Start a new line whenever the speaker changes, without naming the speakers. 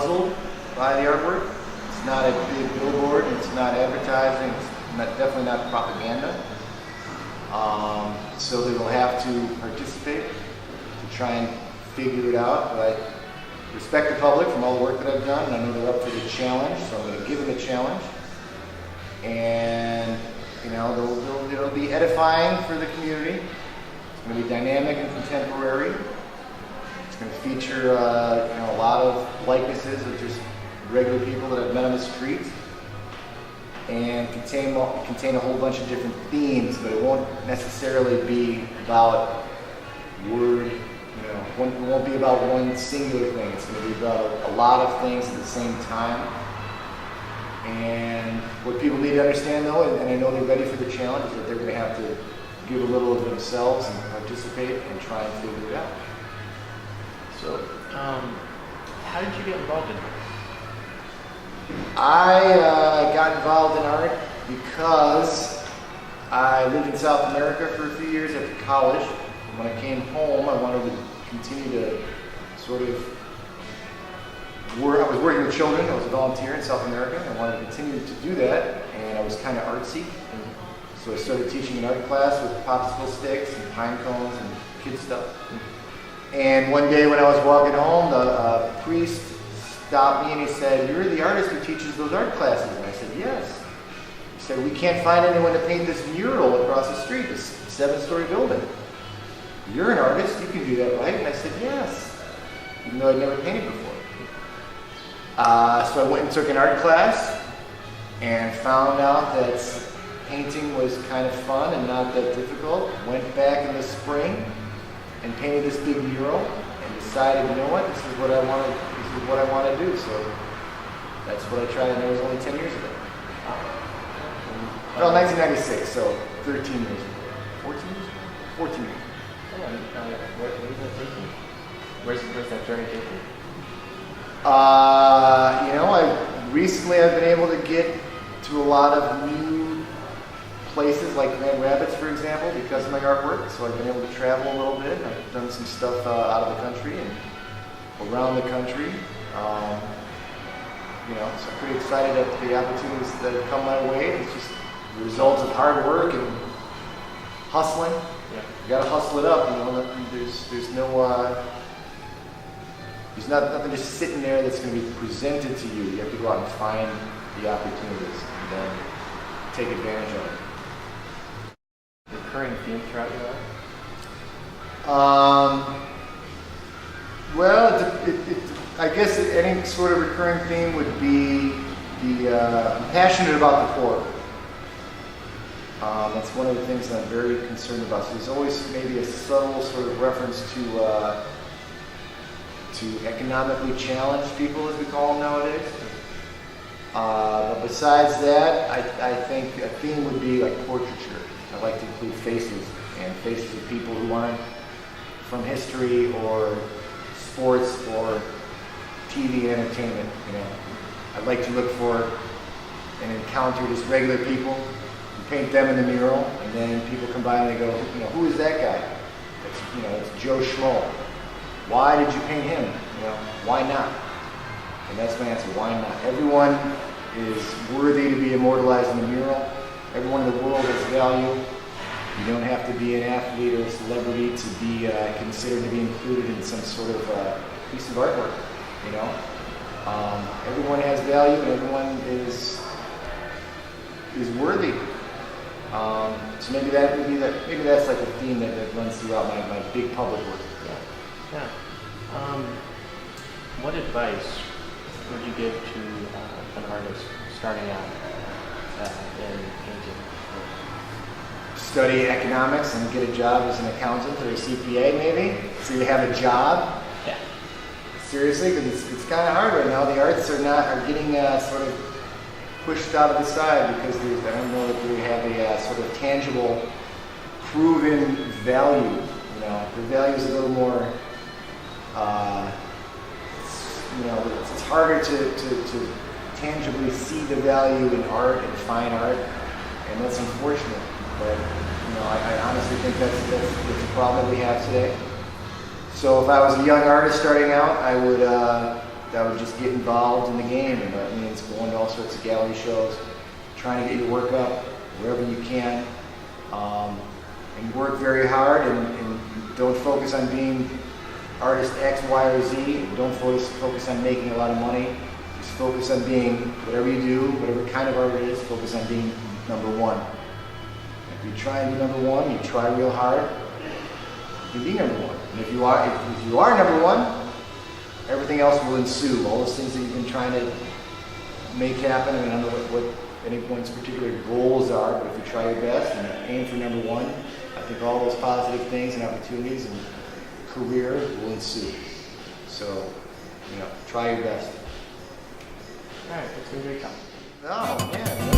puzzled by the artwork. It's not a big billboard, it's not advertising, it's definitely not propaganda. So they will have to participate to try and figure it out. But I respect the public from all the work that I've done, and I know they're up for the challenge, so I'm going to give them the challenge. And it'll be edifying for the community. It's going to be dynamic and contemporary. It's going to feature a lot of likenesses of just regular people that I've met on the street, and contain a whole bunch of different themes, but it won't necessarily be about it won't be about one singular thing. It's going to be about a lot of things at the same time. And what people need to understand, though, and I know they're ready for the challenge, is that they're going to have to give a little of themselves and participate and try and figure it out.
So, how did you get involved in it?
I got involved in art because I lived in South America for a few years after college. And when I came home, I wanted to continue to sort of work. I was working with children. I was a volunteer in South America. I wanted to continue to do that, and I was kind of artsy. So I started teaching an art class with popsicle sticks and pine cones and kid stuff. And one day when I was walking home, the priest stopped me and he said, "You're the artist who teaches those art classes." And I said, "Yes." He said, "We can't find anyone to paint this mural across the street, this 7-story building. You're an artist, you can do that, right?" And I said, "Yes," even though I'd never painted before. So I went and took an art class and found out that painting was kind of fun and not that difficult. Went back in the spring and painted this big mural and decided, you know what, this is what I want to do. So that's what I tried, and it was only 10 years ago. Well, 1996, so 13 years ago. 14 years ago? 14 years.
What is that taking? Where's that journey taking?
Recently I've been able to get to a lot of new places, like Grand Rapids, for example, because of my artwork. So I've been able to travel a little bit. I've done some stuff out of the country and around the country. So I'm pretty excited at the opportunities that have come my way. It's just the result of hard work and hustling.
Yeah.
You got to hustle it up. There's nothing just sitting there that's going to be presented to you. You have to go out and find the opportunities and then take advantage of it.
Recurring theme throughout your life?
I guess any sort of recurring theme would be I'm passionate about the poor. That's one of the things that I'm very concerned about. So there's always maybe a subtle sort of reference to economically challenged people, as we call them nowadays. But besides that, I think a theme would be like portraiture. I like to include faces of people who aren't from history or sports or TV entertainment. I'd like to look for and encounter just regular people and paint them in the mural, and then people come by and they go, "Who is that guy?" It's Joe Schmo. Why did you paint him? Why not? And that's my answer. Why not? Everyone is worthy to be immortalized in the mural. Everyone in the world has value. You don't have to be an athlete or a celebrity to be considered to be included in some sort of piece of artwork. Everyone has value, and everyone is worthy. So maybe that's like a theme that runs throughout my big public work.
Yeah. What advice would you give to an artist starting out in painting?
Study economics and get a job as an accountant or a CPA, maybe, so you have a job.
Yeah.
Seriously, because it's kind of hard right now. The arts are getting sort of pushed out of the side because I don't know that they have a sort of tangible, proven value. The value is a little more. It's harder to tangibly see the value in art and fine art, and that's unfortunate. But I honestly think that's a problem that we have today. So if I was a young artist starting out, I would that would just get involved in the game, and that means going to all sorts of gallery shows, trying to get your work up wherever you can, and work very hard, and don't focus on being artist X, Y, or Z, and don't focus on making a lot of money. Just focus on being, whatever you do, whatever kind of art it is, focus on being number one. If you try and be number one, you try real hard, you can be number one. And if you are number one, everything else will ensue. All those things that you've been trying to make happen. I mean, I don't know what anyone's particular goals are, but if you try your best and aim for number one, I think all those positive things and opportunities and career will ensue. So, try your best.
All right, it's been a great time.
Oh, man.